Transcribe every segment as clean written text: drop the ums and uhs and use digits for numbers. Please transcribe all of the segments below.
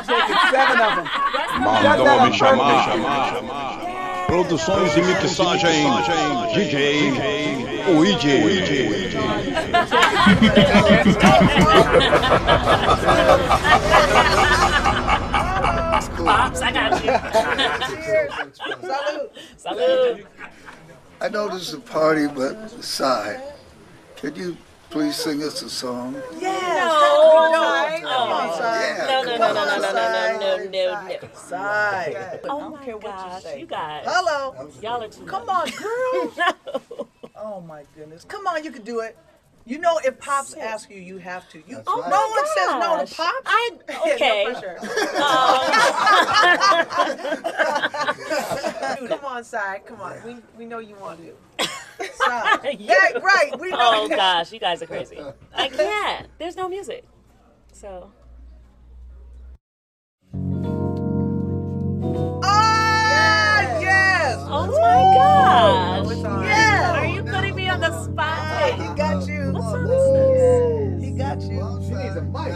7 of them. Mandou me chamar. Produções e mixagem DJ Luigi. Pops, I got you. Salud. I know this is a party, but aside, could you please sing us a song? No. Side. Oh my gosh, you guys. Hello. Y'all are too. Come on, girl. No. Oh my goodness. Come on, you can do it. You know, if Pops asks you, you have to. You, Oh no one says no to Pops. Okay. No pressure. Come on, Side. Come on. We know you want to. Side. Yeah, right. We know. Oh gosh, you guys are crazy. I can't. There's no music. So. Yes. Oh my gosh. Yes. Are you putting me on the spot? He got you. What song is this? He got you. She needs a mic.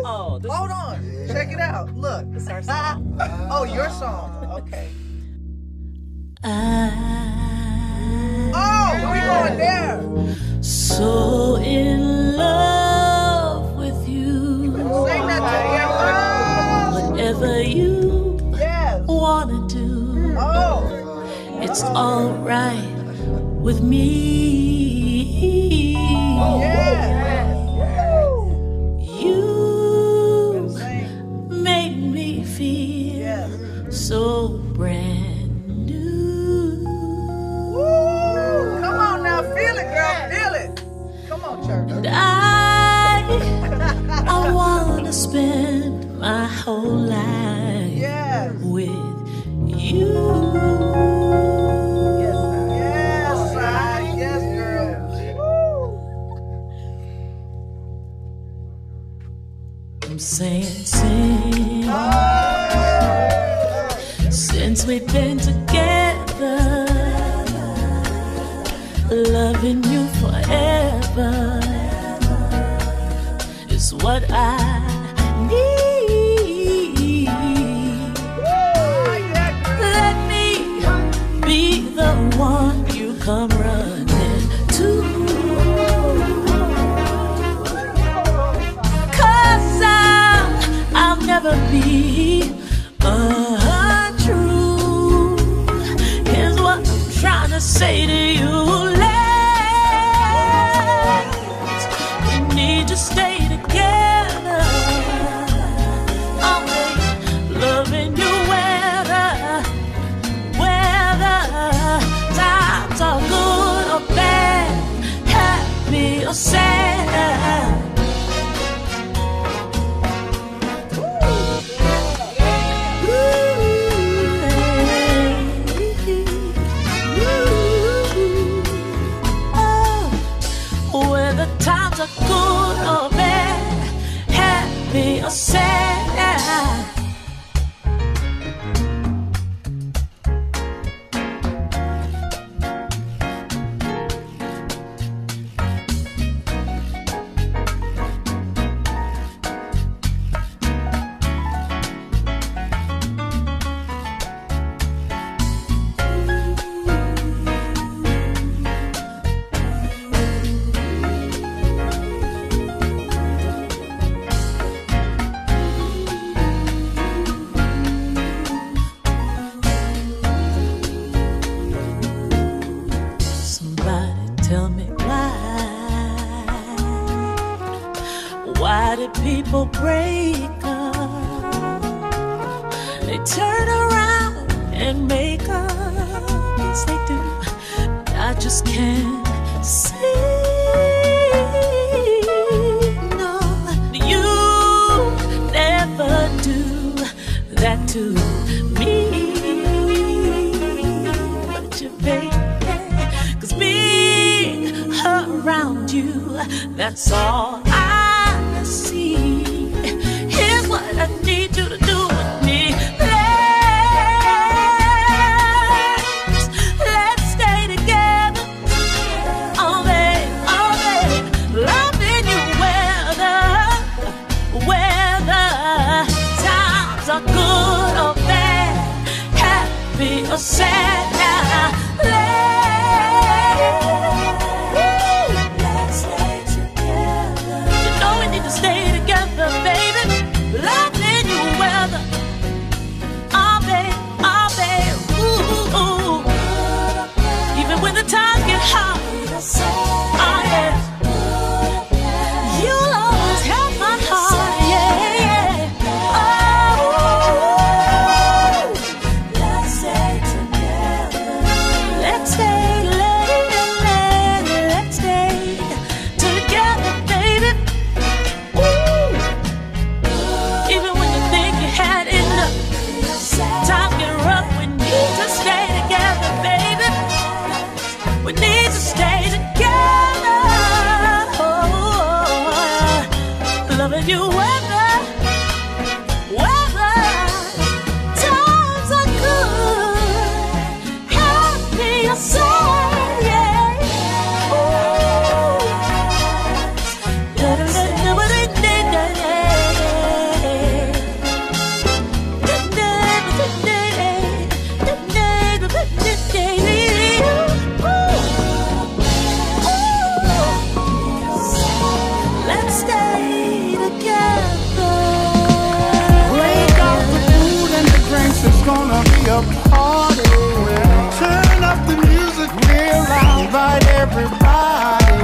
Oh, this hold on. Check it out. Look. is our song. Oh, your song. Okay. Oh, we going there. So in love with you. Sing that together. Whatever you wanna do, it's alright with me. You made me feel so brand new. Come on now, feel it, girl, feel it. Come on, church. And I wanna spend my whole life with you. Yes, girl. I'm saying, sing. Since we've been together, loving you forever is what I need. Let me be the one you come running to. 'Cause I'll never be untrue. Here's what I'm trying to say to you. We need to stay together. Always loving you whether times are good or bad, happy or sad. Whether times are good or bad, happy or sad. Why did people break up? They turn around and make up. Yes, they do. I just can't see. No, you never do that to me. But you, baby, 'cause being around you, that's all I see. Here's what I need you to do with me. Let's stay together. All day, loving you weather are good or bad, happy or sad. Now let's stay together. You know we need to stay together, baby. Love in your weather. Oh, babe, ooh, ooh. Even when the times get hard, oh, yeah. You'll always have my heart, yeah, yeah. Oh, let's stay together. Let's stay, let's stay together, baby. Ooh. Even when you think you had enough, time get rough. We need to stay together, baby. We need to stay together. Oh, loving you weather times are good, happy or sad, yeah. Ooh. Let's stay together. Break out the food and the drinks, it's gonna be a party. Turn up the music real loud, invite everybody.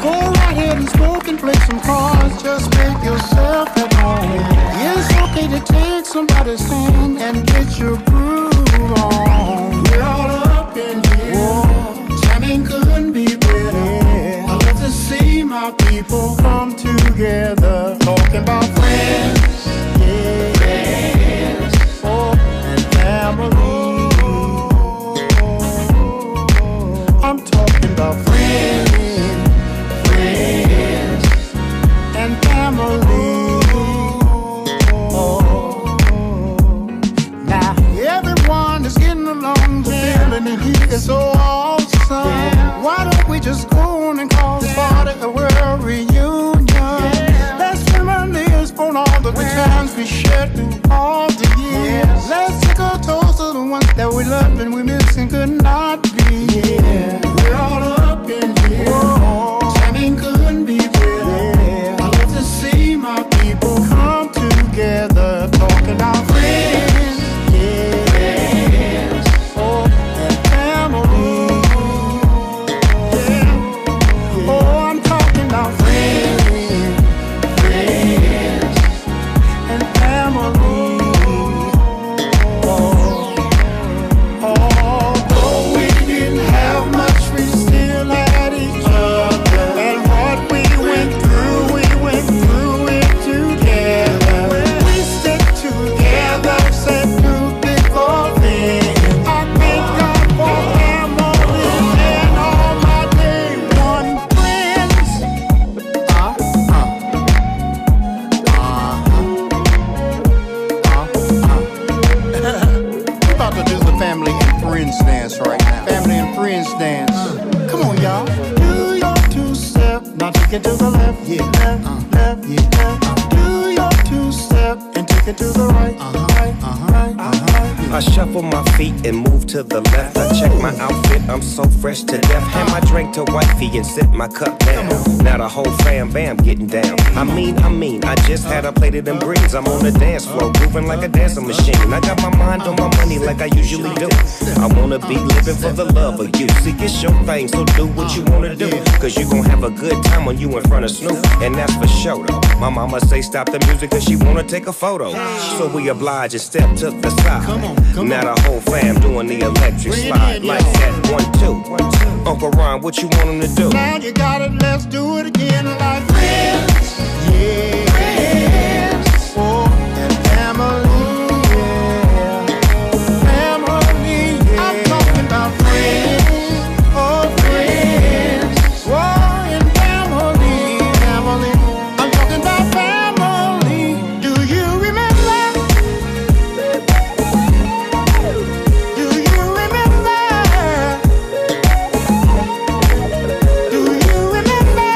Go right ahead and smoke and play some cards, just make yourself at home. It's okay to take somebody's hand and get your groove on. We're all up in here, jamming couldn't be better. I love to see my people come together, talking about friends, yeah, friends, oh, and family. I'm talking about friends, and family. Oh, now everyone is getting along, the feeling in here is so awesome. Why don't we just go on and call this party a world reunion? Let's reminisce on all the good times we shared through all the years. Let's take a toast to the ones that we love and we miss and could not be. We're all up in here, jamming couldn't be better. I love to see my people come together, talking about friends, oh, and family. Oh, I'm talking about friends, and family. Although we didn't have much, we still had each other. And what we went through it together. We stick together, said through thick or thin. I thank God for family and all my day one friends. We're about to do the family and friends dance right now. Family and friends dance. Come on, y'all. Do your two-step. Now take it to the left, yeah, left, yeah, left. Do your two-step and take it to the right, right. I shuffle my feet and move to the left. I check my outfit, I'm so fresh to death. Hand my drink to wifey and sit my cup down. Now the whole fam bam getting down. I mean, I just had a plate of them greens. I'm on the dance floor, moving like a dancing machine. I got my mind on my money like I usually do. I wanna be living for the love of you. See, it's your thing, so do what you wanna do. Cause you gon' have a good time when you in front of Snoop. And that's for sure though. My mama say stop the music cause she wanna take a photo. So we oblige and step to the side. Now the whole fam doing the electric slide. Like that, 1, 2. Uncle Ron, what you want him to do? Now you got it, let's do it again like friends, yeah. Friends, oh, and family, yeah. Family, yeah. I'm talking about friends, oh, friends, oh, and family, family. I'm talking about family. Do you remember? Do you remember? Do you remember?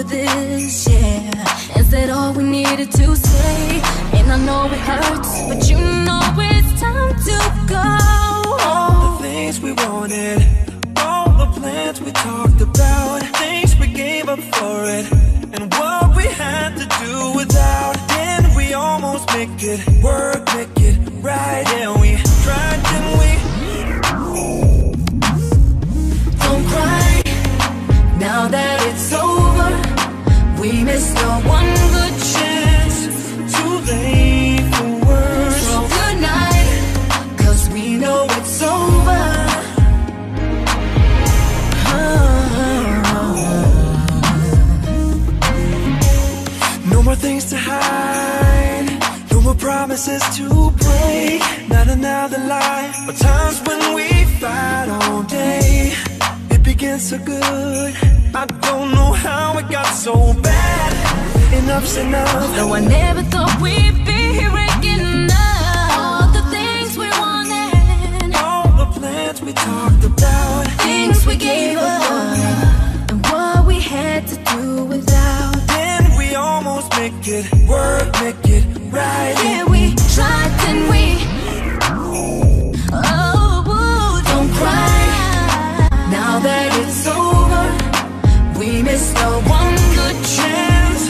over this, yeah. And said all we needed to say. And I know it hurts, but you know it's time to go. All the things we wanted, all the plans we talked about, things we gave up for it, and what we had to do without. Then we almost make it work, make it right. And we tried, didn't we? Don't cry, now that it's over. We missed our one good chance. Too late for words. So good night, 'cause we know it's over. No more things to hide, no more promises to break. Not another lie, but times when we fight all day. It begins so good, I don't know how it got so bad. Enough's enough. Though I never thought we'd be here again. All the things we wanted, all the plans we talked about, things we gave up, and what we had to do without. Then we almost make it work, make it right. Yeah, we tried, didn't we? Oh, don't cry, now that it's over. We missed our one good chance.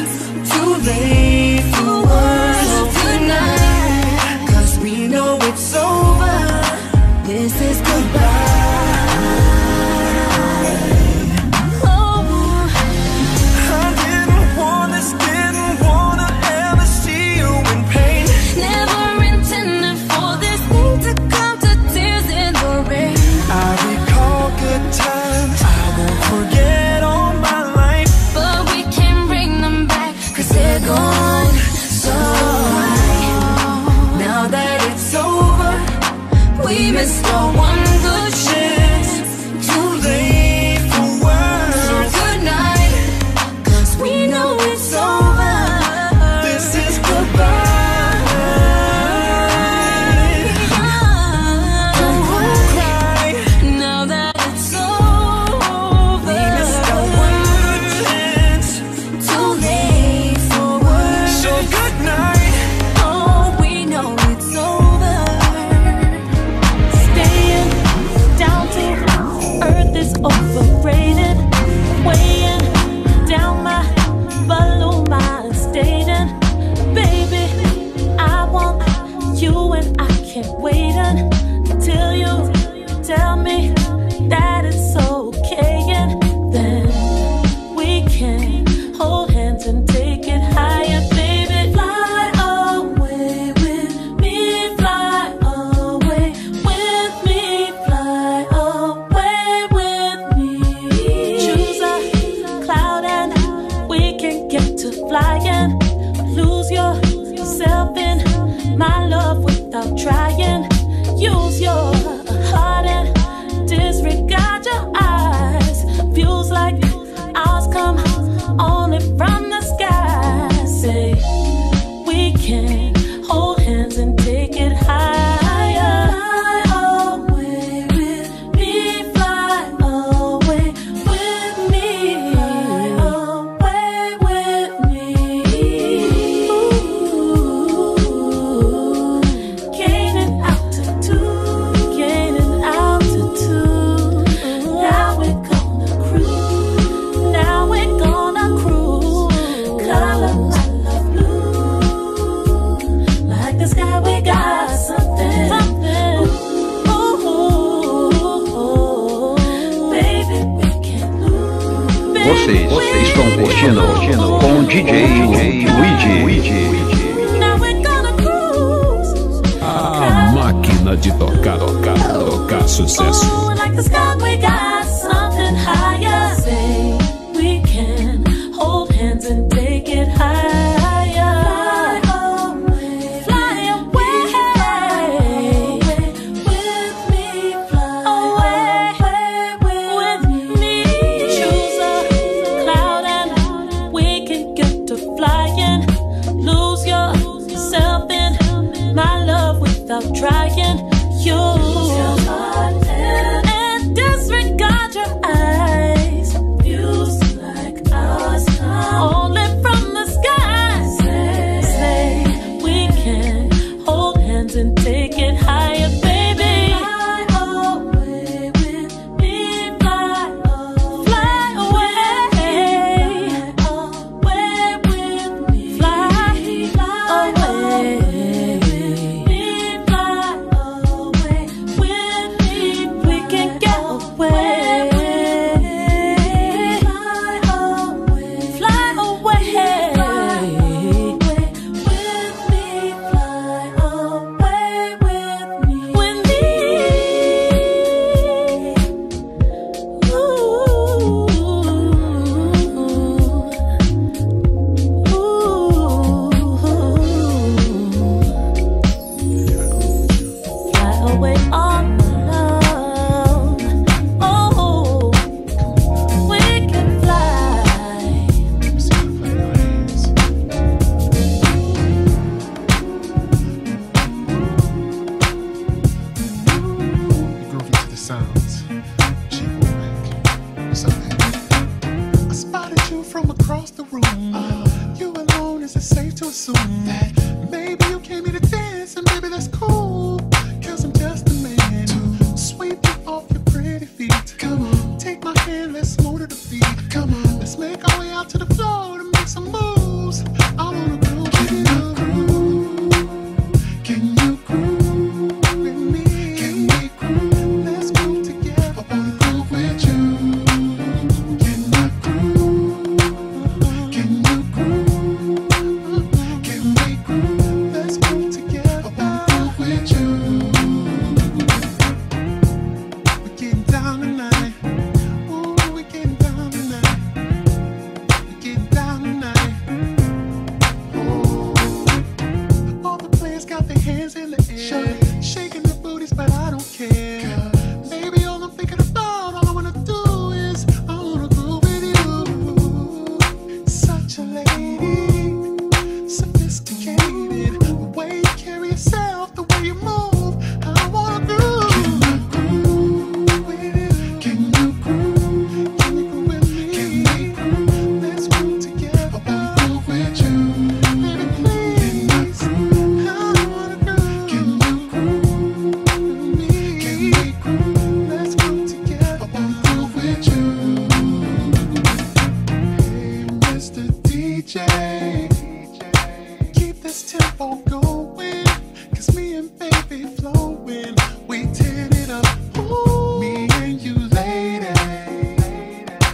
Too late for words. So good night, 'cause we know it's over. This is goodbye. Oh, I didn't want this, didn't wanna ever see you in pain. never intended for this thing to come to tears in the rain. I recall good times, I won't forget all my life. But we can't bring them back, 'cause they're gone. So now that it's over, we missed our one good chance. Too late for words. So good night, 'cause we know it's over. This is goodbye. Don't cry, Cry. now that it's over. We missed our one good chance. Too late for words. So good night. Oh, we know it's over. Staying down to earth is overrated. Weighing down my balloon, my stating, baby, I want you and I can't wait until you tell me that it's okay, and then we can hold hands and take it higher, baby. Fly away with me, fly away with me, fly away with me. Choose a cloud and we can get to flying. Lose yourself in my love without trying. Use your heart and disregard your eyes. Views like ours come only from the sky. Say we can hold hands and take it higher. Fly away with me, fly away with me, fly away with me. Ooh, gaining altitude, gaining altitude. Now we're gonna cruise, now we're gonna cruise. Color my love blue, like the sky we got something, something. Ooh, baby, we can lose. Vocês estão curtindo com DJ Luigi. Now we're gonna cruise. A máquina de tocar sucesso. Ooh, like the sky we got something higher. Say we can hold hands and take it higher. Fly away with me, fly away with me. Choose a cloud and we can get to flying. Lose yourself in my love without trying. Use your heart and disregard your eyes. Views like ours come is it safe to assume that maybe you came here to dance, and baby that's cool, 'cause I'm just a man to sweep you off your pretty feet. Come on, take my hand, let's move to the beat. Come on, let's make our way out to the floor to make some moves. I wanna groove with you. Can you groove with me? Can we groove? Let's groove together. I wanna groove with you. Can I groove? Can you groove? Can we groove? Let's groove together. I wanna groove with you. We're getting down tonight. Ooh, we're getting down tonight. We're getting down tonight. Ooh. All the players got their hands in the air, shaking their booties, but I don't care. Baby, all I'm thinking about, all I wanna do is I wanna groove with you. Such a lady, sophisticated, the way you carry yourself, the way you move, I wanna groove. Can I groove with you? Can you groove? Can you groove with me? Can we groove? Let's groove together. I wanna groove with you. Baby, please. I wanna groove. Can you groove with me? Can we groove? Let's groove together. I wanna groove with you. Hey, Mr. DJ, keep this tempo going, 'cause me and baby flowing, we tearing it up. Ooh, me and you, lady,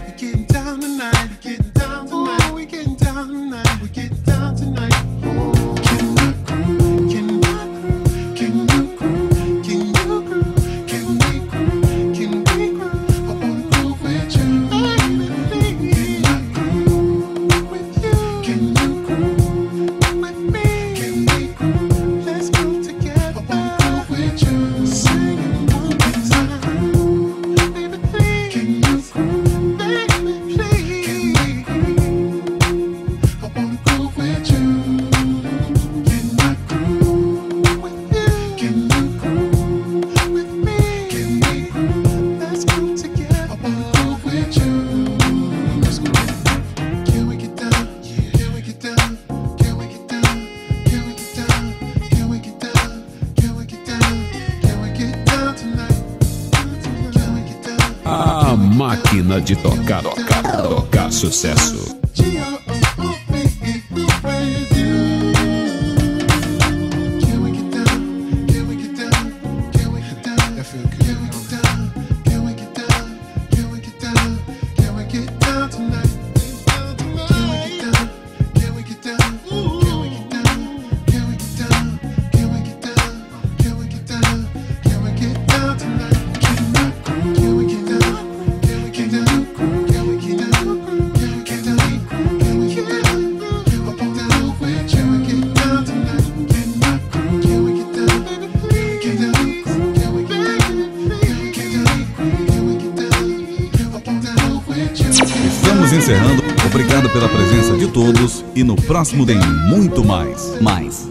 we getting down tonight, we getting down tonight, we getting down tonight, we getting down tonight. Ooh, can I groove? Can I groove? Can you groove? Can you groove? Can we groove? Can we groove? I wanna groove with you, baby, please. Can I groove with you? Can you groove with me? Can we groove? Let's groove together. I wanna groove with you. Sing it one more time, baby, please. Can you groove, baby, please? Can we groove? I wanna groove with you. Can I groove with you? Can you groove with me? Can we groove? Let's groove together. I wanna groove with you. Let's groove. Can we get down? Can we get down? Can we get down? Can we get down? Can we get down? Can we get down? Can we get down tonight? Can we get down? A máquina de tocar, tocar sucesso. Estamos encerrando. Obrigado pela presença de todos e no próximo tem muito mais. Mais.